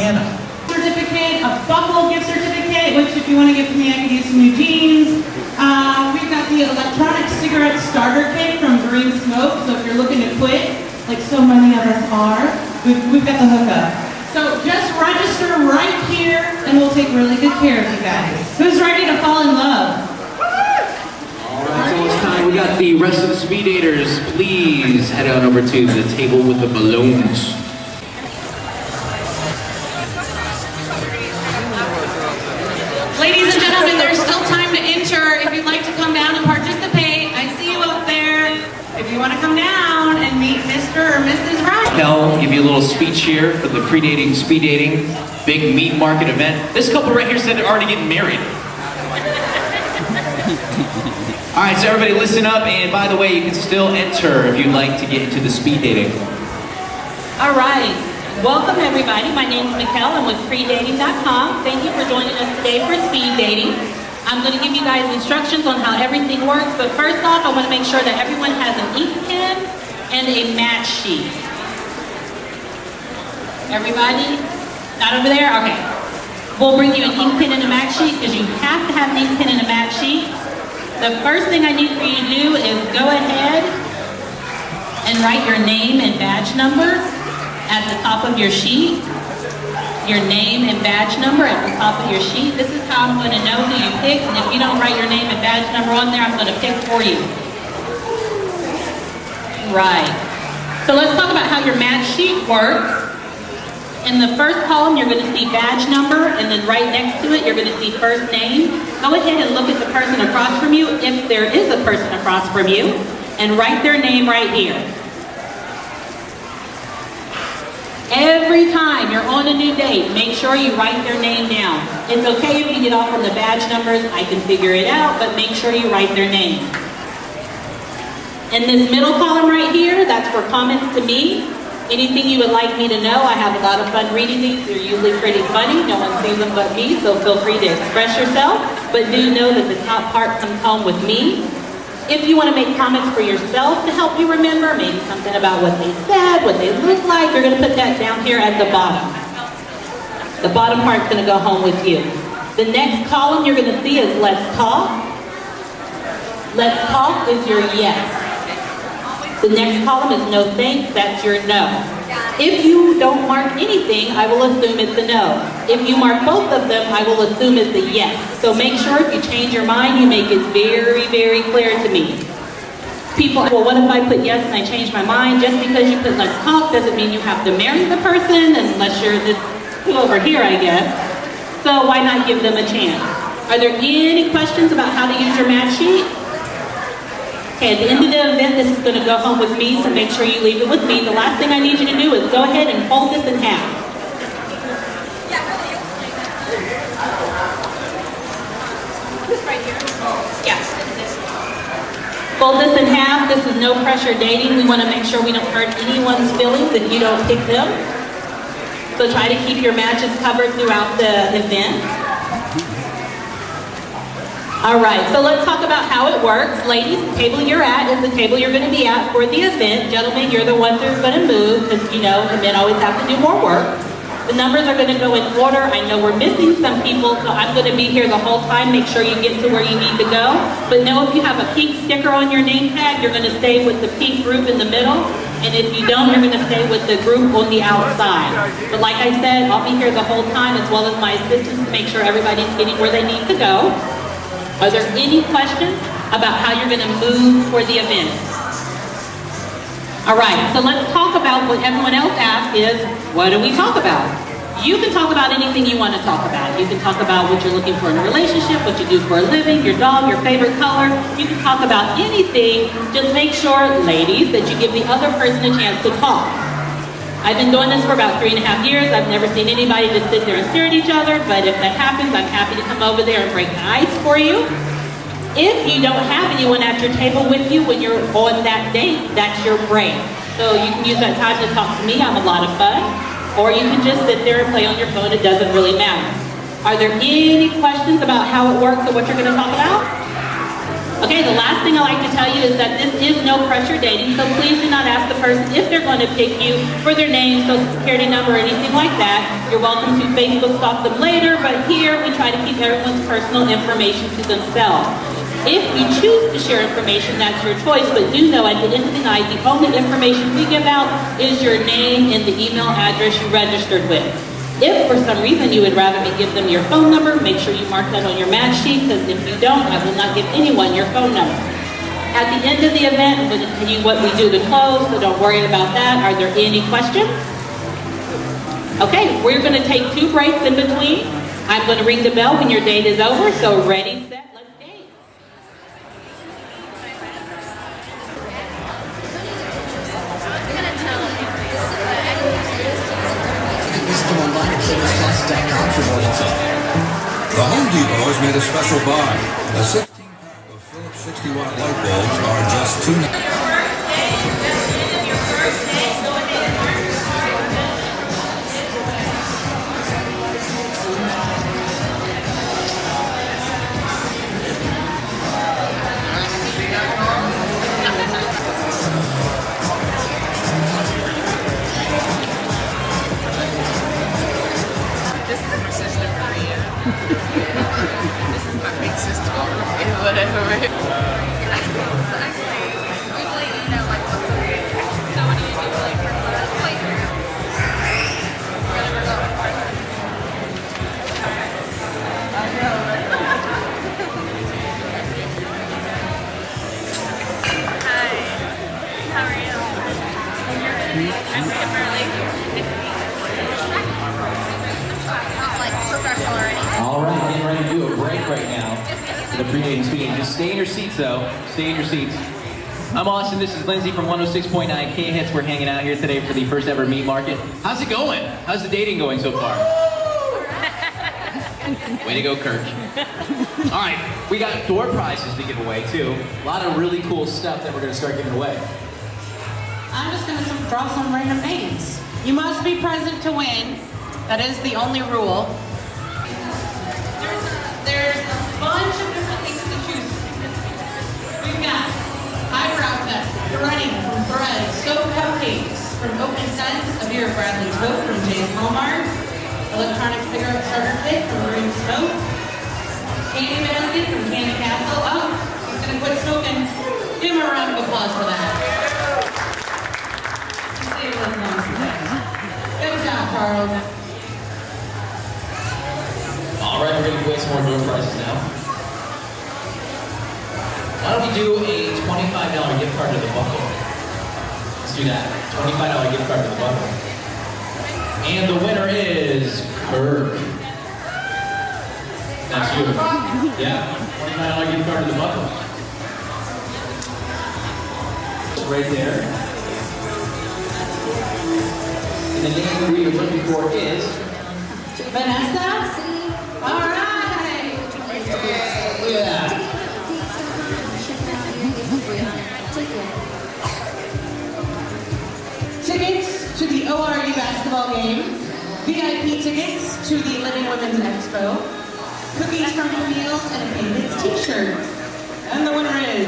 Hannah. Certificate, a buckle gift certificate, which if you want to give to me, I could use some new jeans. We've got the electronic cigarette starter kit from Green Smoke, so if you're looking to quit, like so many of us are, we've got the hookup. So just register right here, and we'll take really good care of you guys. Who's ready to fall in love? Alright, so it's time. We got the rest of the speed daters. Please head on over to the table with the balloons. Ladies and gentlemen, there's still time to enter. If you'd like to come down and participate, I see you up there. If you want to come down and meet Mr. or Mrs. Right. I'll give you a little speech here for the pre-dating, speed dating, big meat market event. This couple right here said they're already getting married. Alright, so everybody listen up, and by the way, you can still enter if you'd like to get into the speed dating. Alright, welcome everybody. My name is Mikkel. I'm with predating.com. Thank you for joining us today for speed dating. I'm going to give you guys instructions on how everything works, but first off, I want to make sure that everyone has an ink pen and a match sheet. Everybody? Not over there? Okay. We'll bring you an ink pen and a match sheet because you have to have an ink pen and a match sheet. The first thing I need for you to do is go ahead and write your name and badge number at the top of your sheet. Your name and badge number at the top of your sheet. This is how I'm going to know who you picked, and if you don't write your name and badge number on there, I'm going to pick for you. Right. So let's talk about how your match sheet works. In the first column, you're going to see badge number, and then right next to it, you're going to see first name. Go ahead and look at the person across from you, if there is a person across from you, and write their name right here. Every time you're on a new date, make sure you write their name down. It's okay if you get off on the badge numbers, I can figure it out, but make sure you write their name. In this middle column right here, that's for comments to me. Anything you would like me to know, I have a lot of fun reading these. They're usually pretty funny. No one sees them but me, so feel free to express yourself. But do know that the top part comes home with me. If you want to make comments for yourself to help you remember, maybe something about what they said, what they look like, you're going to put that down here at the bottom. The bottom part's going to go home with you. The next column you're going to see is let's talk. Let's talk is your yes. The next column is no thanks, that's your no. If you don't mark anything, I will assume it's a no. If you mark both of them, I will assume it's a yes. So make sure if you change your mind, you make it very, very clear to me. People, well, what if I put yes and I change my mind? Just because you put let's talk doesn't mean you have to marry the person, unless you're this over here, I guess. So why not give them a chance? Are there any questions about how to use your match sheet? Okay, at the end of the event, this is going to go home with me, so make sure you leave it with me. The last thing I need you to do is go ahead and fold this in half. Right here? Yeah. Fold this in half. This is no pressure dating. We want to make sure we don't hurt anyone's feelings if you don't pick them. So try to keep your matches covered throughout the event. All right, so let's talk about how it works. Ladies, the table you're at is the table you're going to be at for the event. Gentlemen, you're the ones that are going to move because, you know, the men always have to do more work. The numbers are going to go in order. I know we're missing some people, so I'm going to be here the whole time. Make sure you get to where you need to go. But know if you have a pink sticker on your name tag, you're going to stay with the pink group in the middle. And if you don't, you're going to stay with the group on the outside. But like I said, I'll be here the whole time as well as my assistants to make sure everybody's getting where they need to go. Are there any questions about how you're going to move for the event? All right, so let's talk about what everyone else asked is, what do we talk about? You can talk about anything you want to talk about. You can talk about what you're looking for in a relationship, what you do for a living, your dog, your favorite color. You can talk about anything. Just make sure, ladies, that you give the other person a chance to talk. I've been doing this for about 3.5 years. I've never seen anybody just sit there and stare at each other, but if that happens, I'm happy to come over there and break the ice for you. If you don't have anyone at your table with you when you're on that date, that's your break. So you can use that time to talk to me. I'm a lot of fun. Or you can just sit there and play on your phone. It doesn't really matter. Are there any questions about how it works or what you're going to talk about? Okay, the last thing I like to tell you is that this is no pressure dating, so please do not ask the person if they're going to pick you for their name, social security number, or anything like that. You're welcome to Facebook stalk them later, but here we try to keep everyone's personal information to themselves. If you choose to share information, that's your choice, but do know at the end of the night, the only information we give out is your name and the email address you registered with. If for some reason you would rather me give them your phone number, make sure you mark that on your match sheet, because if you don't, I will not give anyone your phone number. At the end of the event, I'm going to tell you what we do to close, so don't worry about that. Are there any questions? Okay, we're going to take 2 breaks in between. I'm going to ring the bell when your date is over, so ready, set, let's date. Visit online at KHITS.com for more info. The Home Depot has made a special buy. A 16-pack of Philips 60-watt light bulbs are just $2. This is my sister Maria. This is my big sister. Whatever. Actually, usually you know like what's up. So what do you do like for the playthrough? Whatever goes first. Hi. How are you? I'm Kimberly. Nice to meet you. Not like professional or anything. All right, getting ready to do a break right now for the pre-dating speed. Just stay in your seats, though. Stay in your seats. I'm Austin. This is Lindsey from 106.9 KHITS. We're hanging out here today for the first ever meat market. How's it going? How's the dating going so far? Way to go, Kirk. All right, we got door prizes to give away, too. A lot of really cool stuff that we're going to start giving away. I'm just going to draw some random names. You must be present to win. That is the only rule. There's a bunch of different things to choose from. We've got eyebrow cut, threading from Thread, soap cupcakes from Open Sense, a beer of Bradley's Boat from James Hallmark, electronic cigarette starter kit from Green Smoke, candy basket from Candy Castle. Oh, he's gonna quit smoking. Give him a round of applause for that. Good job, Charles. All right, we're going to give away some more door prizes now. Why don't we do a $25 gift card to the Buckle? Let's do that. $25 gift card to the Buckle. And the winner is Kirk. That's you. Yeah, $25 gift card to the Buckle. Right there. And the name we are looking for is Vanessa? All right. yeah. Tickets to the ORE basketball game, VIP tickets to the Living Women's Expo, cookies from Camille's, and a Painteds t-shirt. And the winner is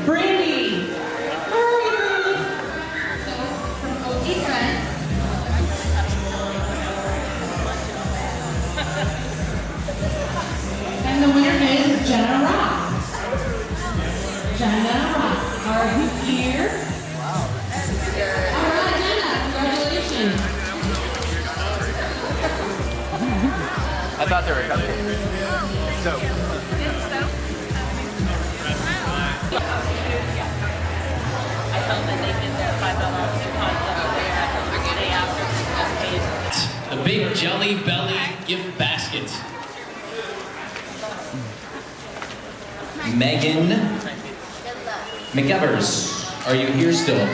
Brandy. Hooray! So, from OE Friends. And the winner is Jenna Rock. Jenna Rock, are you here? Wow. All right, Jenna, congratulations. I thought they were coming. So. I felt that they did their $5 coupons the day after. The big Jelly Belly gift basket. Megan McEvers, are you here still?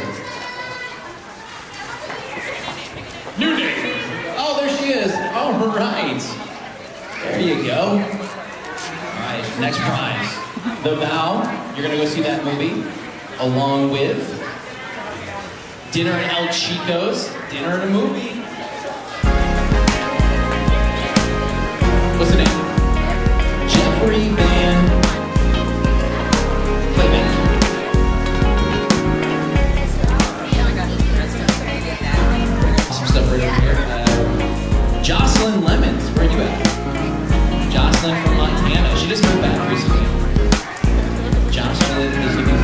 New name. Oh, there she is. All right. There you go. All right, next prize. The Vow. You're gonna go see that movie, along with Dinner at El Chico's. Dinner and a movie. What's the name? Jeffrey Van just got back recently. Josh related this evening